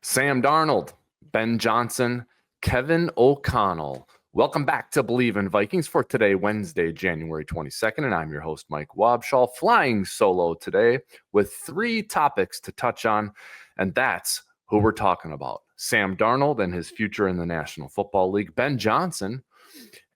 Sam Darnold, Ben Johnson, Kevin O'Connell. Welcome back to Bleav in Vikings for today, Wednesday, January 22nd, and I'm your host, Mike Wobschall, flying solo today with 3 topics to touch on, and that's who we're talking about. Sam Darnold and his future in the National Football League, Ben Johnson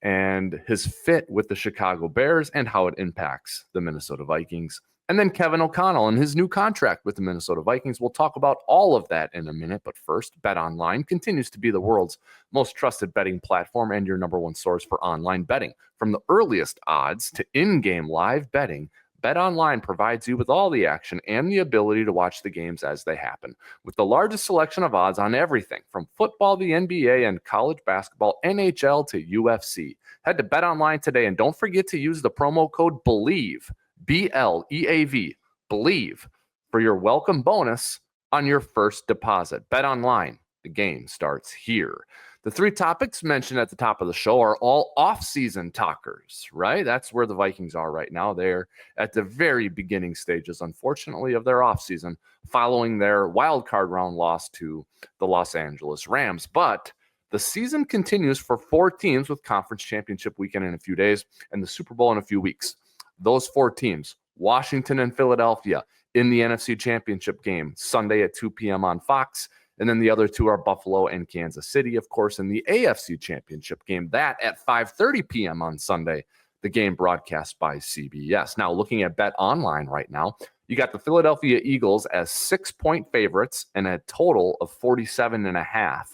and his fit with the Chicago Bears and how it impacts the Minnesota Vikings. And then Kevin O'Connell and his new contract with the Minnesota Vikings. We'll talk about all of that in a minute. But first, BetOnline continues to be the world's most trusted betting platform and your number one source for online betting. From the earliest odds to in-game live betting, BetOnline provides you with all the action and the ability to watch the games as they happen. With the largest selection of odds on everything from football, the NBA, and college basketball, NHL to UFC. Head to BetOnline today and don't forget to use the promo code Bleav, BLEAV, Bleav, for your welcome bonus on your first deposit. BetOnline, the game starts here. The 3 topics mentioned at the top of the show are all off-season talkers, right? That's where the Vikings are right now. They're at the very beginning stages, unfortunately, of their offseason following their wild card round loss to the Los Angeles Rams. But the season continues for 4 teams with conference championship weekend in a few days and the Super Bowl in a few weeks. Those 4 teams, Washington and Philadelphia, in the NFC Championship game Sunday at 2 p.m. on Fox. And then the other 2 are Buffalo and Kansas City, of course, in the AFC Championship game. That at 5:30 p.m. on Sunday, the game broadcast by CBS. Now, looking at BetOnline right now, you got the Philadelphia Eagles as 6-point favorites and a total of 47.5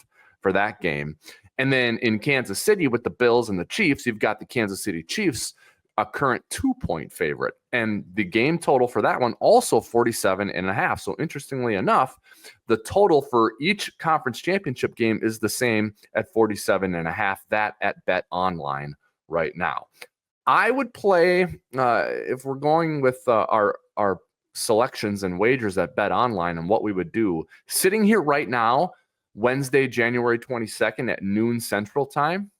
for that game. And then in Kansas City with the Bills and the Chiefs, you've got the Kansas City Chiefs, a current 2-point favorite. And the game total for that one also 47.5. So interestingly enough, the total for each conference championship game is the same at 47.5. That at BetOnline right now. I would play, if we're going with our selections and wagers at BetOnline and what we would do, sitting here right now, Wednesday, January 22nd at noon Central Time,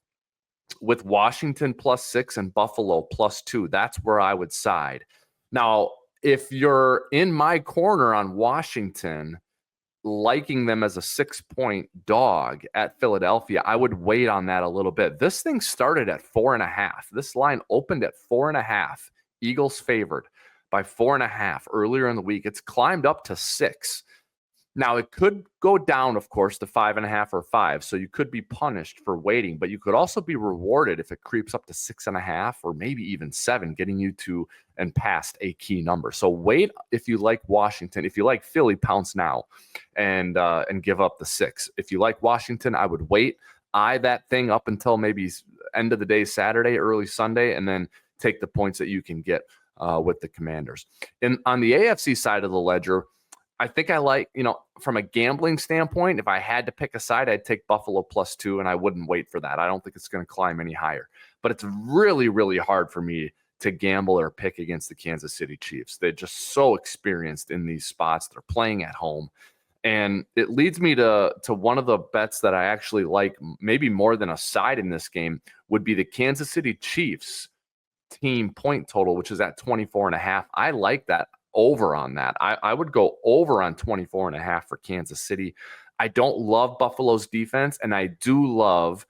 with Washington +6 and Buffalo +2. That's where I would side. Now, if you're in my corner on Washington, liking them as a 6-point dog at Philadelphia, I would wait on that a little bit. This thing started at 4.5. This line opened at 4.5. Eagles favored by 4.5 earlier in the week. It's climbed up to 6. Now, it could go down, of course, to 5.5 or 5, so you could be punished for waiting, but you could also be rewarded if it creeps up to 6.5 or maybe even 7, getting you to and past a key number. So wait if you like Washington. If you like Philly, pounce now and give up the 6. If you like Washington, I would wait, eye that thing up until maybe end of the day Saturday, early Sunday, and then take the points that you can get with the Commanders. And on the AFC side of the ledger, I think I like, from a gambling standpoint, if I had to pick a side, I'd take Buffalo +2, and I wouldn't wait for that. I don't think it's going to climb any higher. But it's really, really hard for me to gamble or pick against the Kansas City Chiefs. They're just so experienced in these spots. They're playing at home. And it leads me to one of the bets that I actually like, maybe more than a side in this game, would be the Kansas City Chiefs team point total, which is at 24.5. I like that. Over on that. I would go over on 24.5 for Kansas City. I don't love Buffalo's defense, and I do love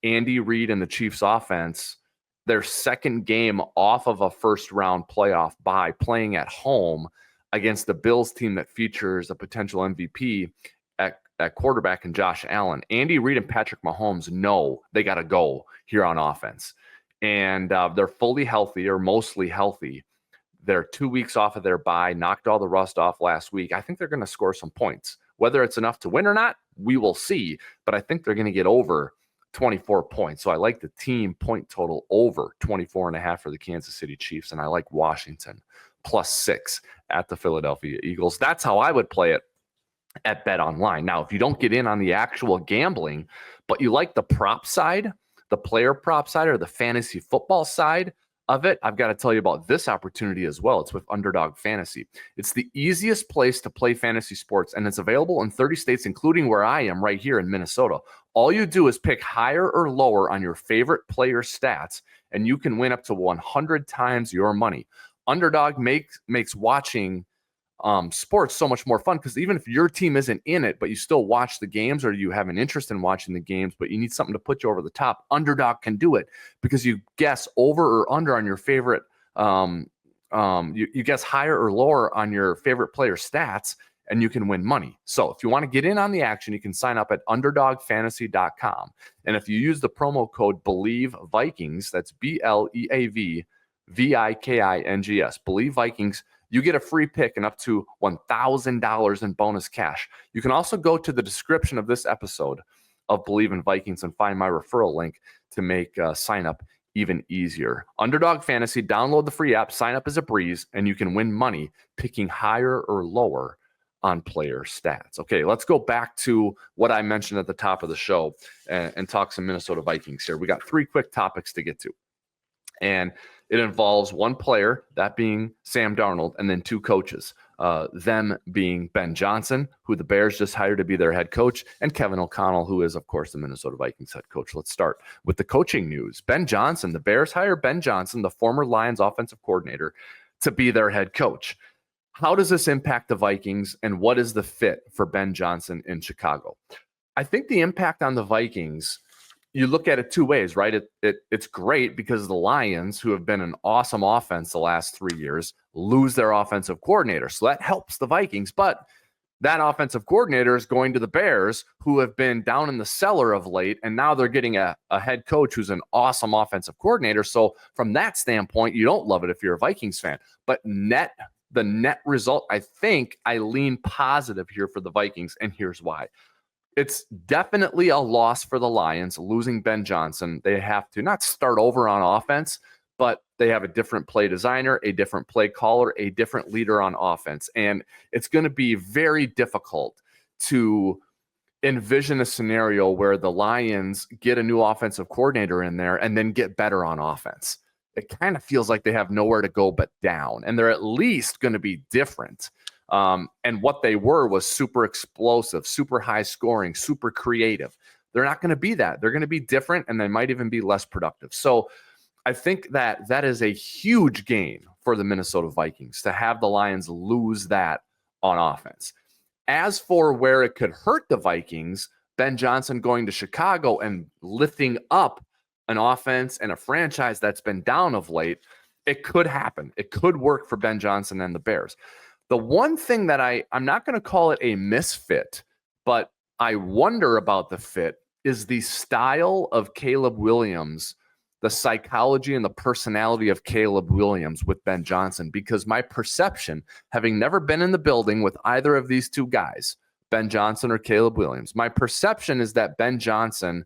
Andy Reid and the Chiefs offense. Their second game off of a first-round playoff bye, playing at home against the Bills team that features a potential MVP at quarterback and Josh Allen. Andy Reid and Patrick Mahomes know they got to go here on offense. And they're fully healthy or mostly healthy. They're 2 weeks off of their bye, knocked all the rust off last week. I think they're going to score some points. Whether it's enough to win or not, we will see. But I think they're going to get over 24 points. So I like the team point total over 24.5 for the Kansas City Chiefs. And I like Washington +6 at the Philadelphia Eagles. That's how I would play it at BetOnline. Now, if you don't get in on the actual gambling, but you like the prop side, the player prop side, or the fantasy football side of it, I've got to tell you about this opportunity as well. It's with Underdog Fantasy. It's the easiest place to play fantasy sports, and it's available in 30 states, including where I am right here in Minnesota. All you do is pick higher or lower on your favorite player stats, and you can win up to 100 times your money. Underdog makes watching sports so much more fun, because even if your team isn't in it, but you still watch the games, or you have an interest in watching the games, but you need something to put you over the top, Underdog can do it, because you guess over or under on your favorite, you guess higher or lower on your favorite player stats, and you can win money. So if you want to get in on the action, you can sign up at underdogfantasy.com. And if you use the promo code Bleav Vikings, that's BLEAV VIKINGS, Bleav Vikings, you get a free pick and up to $1,000 in bonus cash. You can also go to the description of this episode of Bleav in Vikings and find my referral link to make sign up even easier. Underdog Fantasy, download the free app, sign up as a breeze, and you can win money picking higher or lower on player stats. Okay, let's go back to what I mentioned at the top of the show and talk some Minnesota Vikings here. We got 3 quick topics to get to. And it involves one player, that being Sam Darnold, and then 2 coaches, them being Ben Johnson, who the Bears just hired to be their head coach, and Kevin O'Connell, who is, of course, the Minnesota Vikings head coach. Let's start with the coaching news. Ben Johnson, the Bears hired Ben Johnson, the former Lions offensive coordinator, to be their head coach. How does this impact the Vikings, and what is the fit for Ben Johnson in Chicago? I think the impact on the Vikings, you look at it 2 ways, right? It's great because the Lions, who have been an awesome offense the last 3 years, lose their offensive coordinator. So that helps the Vikings. But that offensive coordinator is going to the Bears, who have been down in the cellar of late, and now they're getting a head coach who's an awesome offensive coordinator. So from that standpoint, you don't love it if you're a Vikings fan. But the net result, I think I lean positive here for the Vikings, and here's why. It's definitely a loss for the Lions, losing Ben Johnson. They have to not start over on offense, but they have a different play designer, a different play caller, a different leader on offense. And it's going to be very difficult to envision a scenario where the Lions get a new offensive coordinator in there and then get better on offense. It kind of feels like they have nowhere to go but down, and they're at least going to be different. And what they were was super explosive, super high scoring, super creative. They're not going to be that. They're going to be different, and they might even be less productive. So I think that is a huge gain for the Minnesota Vikings to have the Lions lose that on offense. As for where it could hurt the Vikings, Ben Johnson going to Chicago and lifting up an offense and a franchise that's been down of late, it could happen. It could work for Ben Johnson and the Bears. The one thing that I'm not going to call it a misfit, but I wonder about the fit, is the style of Caleb Williams, the psychology and the personality of Caleb Williams with Ben Johnson, because my perception, having never been in the building with either of these 2 guys, Ben Johnson or Caleb Williams, my perception is that Ben Johnson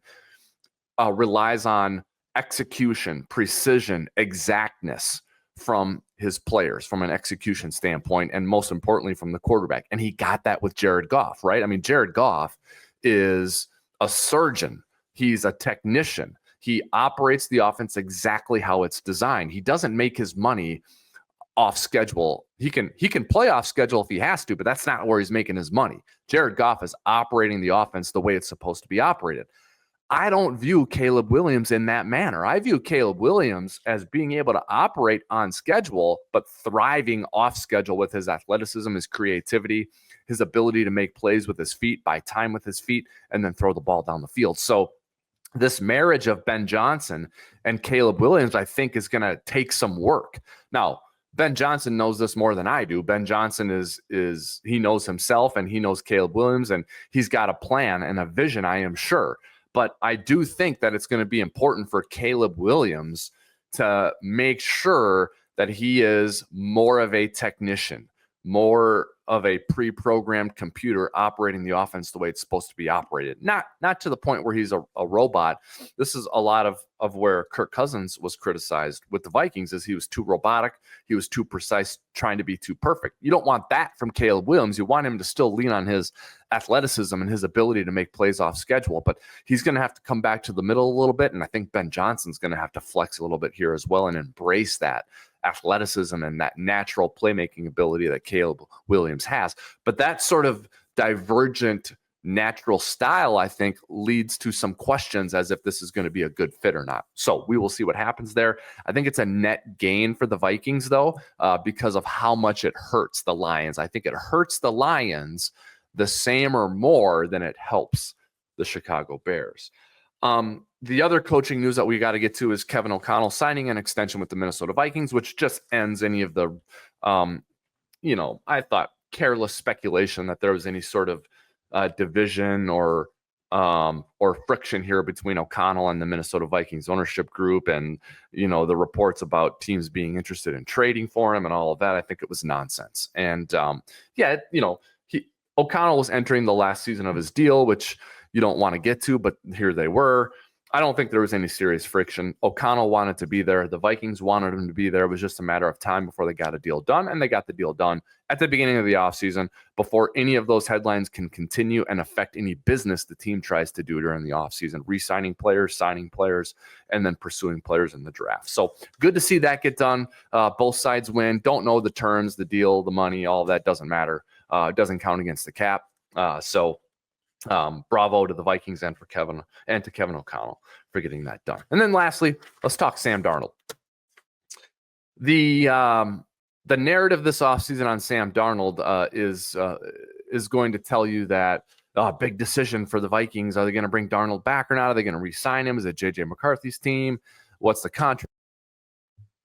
relies on execution, precision, exactness from his players, from an execution standpoint, and most importantly from the quarterback. And he got that with Jared Goff, right? I mean, Jared Goff is a surgeon. He's a technician. He operates the offense exactly how it's designed. He doesn't make his money off schedule. He can play off schedule if he has to, but that's not where he's making his money. Jared Goff is operating the offense the way it's supposed to be operated. I don't view Caleb Williams in that manner. I view Caleb Williams as being able to operate on schedule, but thriving off schedule with his athleticism, his creativity, his ability to make plays with his feet, buy time with his feet, and then throw the ball down the field. So this marriage of Ben Johnson and Caleb Williams, I think, is going to take some work. Now, Ben Johnson knows this more than I do. Ben Johnson is he knows himself, and he knows Caleb Williams, and he's got a plan and a vision, I am sure. But I do think that it's going to be important for Caleb Williams to make sure that he is more of a technician, more of a pre-programmed computer operating the offense the way it's supposed to be operated. Not to the point where he's a robot. This is a lot of where Kirk Cousins was criticized with the Vikings, is he was too robotic. He was too precise, trying to be too perfect. You don't want that from Caleb Williams. You want him to still lean on his athleticism and his ability to make plays off schedule, but he's going to have to come back to the middle a little bit. And I think Ben Johnson's going to have to flex a little bit here as well and embrace that athleticism and that natural playmaking ability that Caleb Williams has. But that sort of divergent natural style, I think, leads to some questions as if this is going to be a good fit or not. So we will see what happens there. I think it's a net gain for the Vikings, though, because of how much it hurts the Lions. I think it hurts the Lions the same or more than it helps the Chicago Bears. The other coaching news that we got to get to is Kevin O'Connell signing an extension with the Minnesota Vikings, which just ends any of the, I thought careless speculation that there was any sort of division or friction here between O'Connell and the Minnesota Vikings ownership group, and the reports about teams being interested in trading for him and all of that. I think it was nonsense. And O'Connell was entering the last season of his deal, which you don't want to get to, but here they were. I don't think there was any serious friction. O'Connell wanted to be there. The Vikings wanted him to be there. It was just a matter of time before they got a deal done, and they got the deal done at the beginning of the offseason before any of those headlines can continue and affect any business the team tries to do during the offseason, re-signing players, signing players, and then pursuing players in the draft. So good to see that get done. Both sides win. Don't know the terms, the deal, the money, all of that doesn't matter. It doesn't count against the cap. Bravo to the Vikings and to Kevin O'Connell for getting that done. And then lastly, let's talk Sam Darnold. The narrative this offseason on Sam Darnold is going to tell you that big decision for the Vikings. Are they going to bring Darnold back or not? Are they going to re-sign him? Is it J.J. McCarthy's team? What's the contract?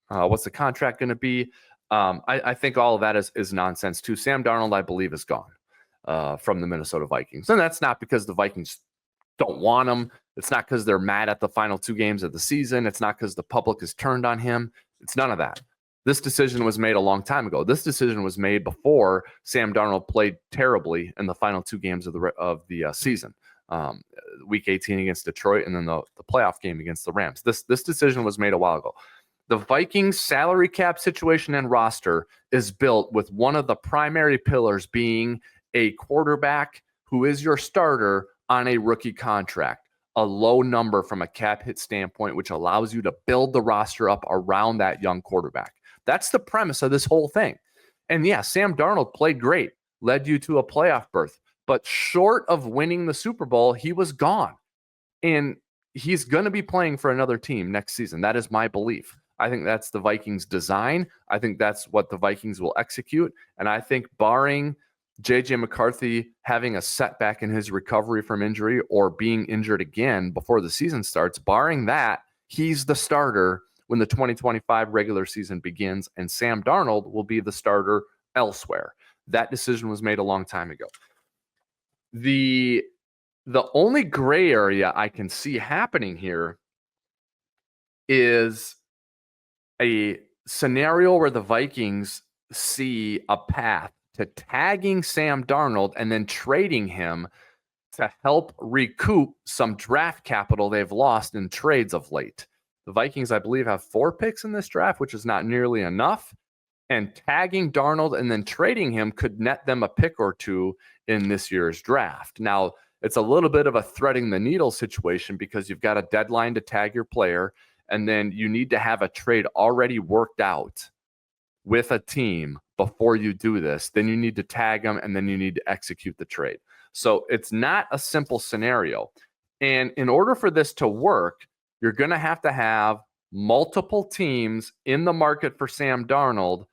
What's the contract going to be? I think all of that is nonsense too. Sam Darnold, I Bleav, is gone from the Minnesota Vikings. And that's not because the Vikings don't want him. It's not because they're mad at the final 2 games of the season. It's not because the public is turned on him. It's none of that. This decision was made a long time ago. This decision was made before Sam Darnold played terribly in the final 2 games of the season. Week 18 against Detroit, and then the playoff game against the Rams. This decision was made a while ago. The Vikings salary cap situation and roster is built with one of the primary pillars being a quarterback who is your starter on a rookie contract, a low number from a cap hit standpoint, which allows you to build the roster up around that young quarterback. That's the premise of this whole thing. And yeah, Sam Darnold played great, led you to a playoff berth, but short of winning the Super Bowl, he was gone. And he's going to be playing for another team next season. That is my Bleav. I think that's the Vikings' design. I think that's what the Vikings will execute. And I think barring J.J. McCarthy having a setback in his recovery from injury or being injured again before the season starts, barring that, he's the starter when the 2025 regular season begins, and Sam Darnold will be the starter elsewhere. That decision was made a long time ago. The only gray area I can see happening here is a scenario where the Vikings see a path to tagging Sam Darnold and then trading him to help recoup some draft capital they've lost in trades of late. The Vikings, I Bleav, have 4 picks in this draft, which is not nearly enough. And tagging Darnold and then trading him could net them a pick or 2 in this year's draft. Now, it's a little bit of a threading the needle situation because you've got a deadline to tag your player, and then you need to have a trade already worked out with a team before you do this. Then you need to tag them, and then you need to execute the trade. So it's not a simple scenario. And in order for this to work, you're going to have multiple teams in the market for Sam Darnold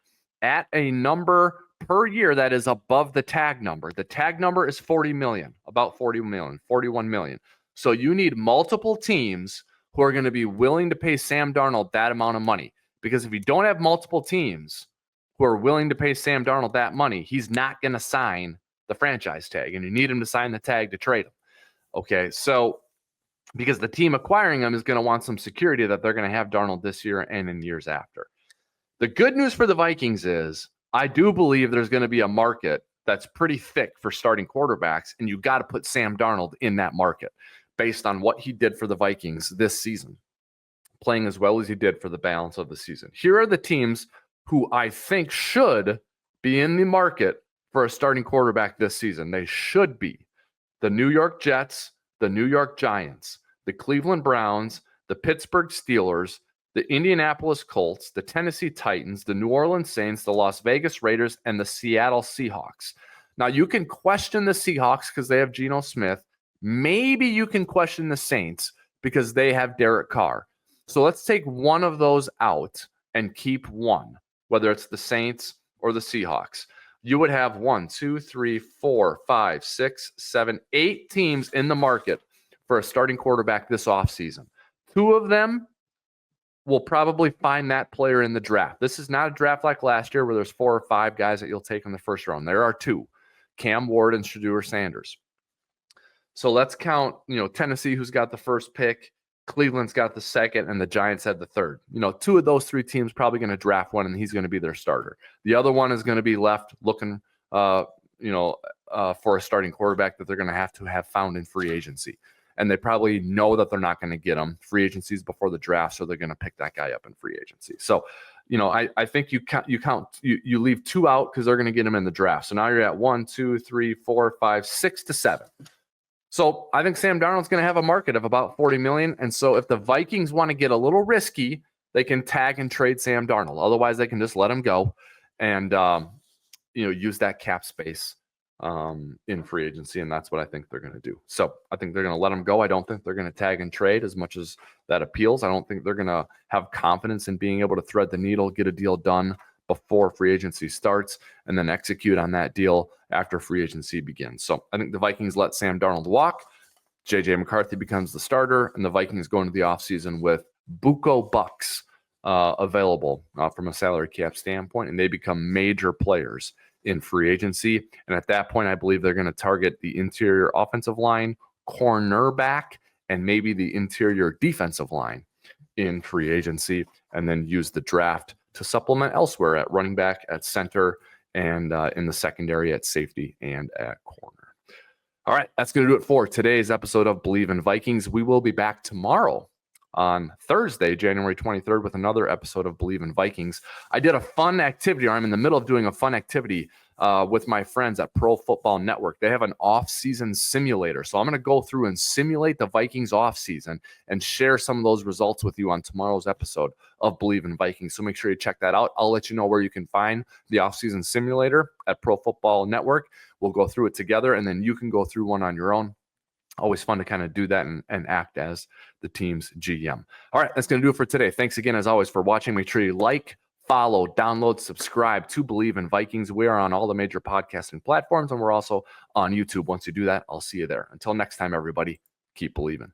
at a number per year that is above the tag number. The tag number is 40 million, about 40 million, 41 million. So you need multiple teams who are going to be willing to pay Sam Darnold that amount of money. Because if you don't have multiple teams who are willing to pay Sam Darnold that money, he's not going to sign the franchise tag, and you need him to sign the tag to trade him. Okay, so because the team acquiring him is going to want some security that they're going to have Darnold this year and in years after. The good news for the Vikings is I do Bleav there's going to be a market that's pretty thick for starting quarterbacks, and you got to put Sam Darnold in that market based on what he did for the Vikings this season, playing as well as he did for the balance of the season. Here are the teams who I think should be in the market for a starting quarterback this season. They should be the New York Jets, the New York Giants, the Cleveland Browns, the Pittsburgh Steelers, the Indianapolis Colts, the Tennessee Titans, the New Orleans Saints, the Las Vegas Raiders, and the Seattle Seahawks. Now, you can question the Seahawks because they have Geno Smith. Maybe you can question the Saints because they have Derek Carr. So let's take one of those out and keep one, whether it's the Saints or the Seahawks. You would have 1, 2, 3, 4, 5, 6, 7, 8 teams in the market for a starting quarterback this offseason. 2 of them will probably find that player in the draft. This is not a draft like last year where there's 4 or 5 guys that you'll take in the first round. There are 2, Cam Ward and Shedeur Sanders. So let's count, Tennessee, who's got the first pick, Cleveland's got the second, and the Giants had the third. 2 of those 3 teams probably going to draft one, and he's going to be their starter. The other one is going to be left looking, for a starting quarterback that they're going to have found in free agency. And they probably know that they're not going to get him. Free agencies before the draft, so they're going to pick that guy up in free agency. So, I think you leave 2 out because they're going to get him in the draft. So now you're at 1, 2, 3, 4, 5, 6 to 7. So I think Sam Darnold's going to have a market of about $40 million. And so if the Vikings want to get a little risky, they can tag and trade Sam Darnold. Otherwise, they can just let him go and use that cap space in free agency. And that's what I think they're going to do. So I think they're going to let him go. I don't think they're going to tag and trade as much as that appeals. I don't think they're going to have confidence in being able to thread the needle, get a deal done before free agency starts, and then execute on that deal after free agency begins. So I think the Vikings let Sam Darnold walk. J.J. McCarthy becomes the starter, and the Vikings go into the offseason with buco bucks available from a salary cap standpoint, and they become major players in free agency. And at that point, I Bleav they're going to target the interior offensive line, cornerback, and maybe the interior defensive line in free agency, and then use the draft to supplement elsewhere at running back, at center, and in the secondary at safety and at corner. All right, that's going to do it for today's episode of Bleav in Vikings. We will be back tomorrow on Thursday, January 23rd, with another episode of Bleav in Vikings. I did a fun activity, or I'm in the middle of doing a fun activity with my friends at Pro Football Network. They have an off-season simulator. So I'm going to go through and simulate the Vikings off-season and share some of those results with you on tomorrow's episode of Bleav in Vikings. So make sure you check that out. I'll let you know where you can find the off-season simulator at Pro Football Network. We'll go through it together, and then you can go through one on your own. Always fun to kind of do that and act as the team's GM. All right, that's going to do it for today. Thanks again, as always, for watching. Make sure you like, follow, download, subscribe to Bleav in Vikings. We are on all the major podcasting platforms, and we're also on YouTube. Once you do that, I'll see you there. Until next time, everybody, keep believing.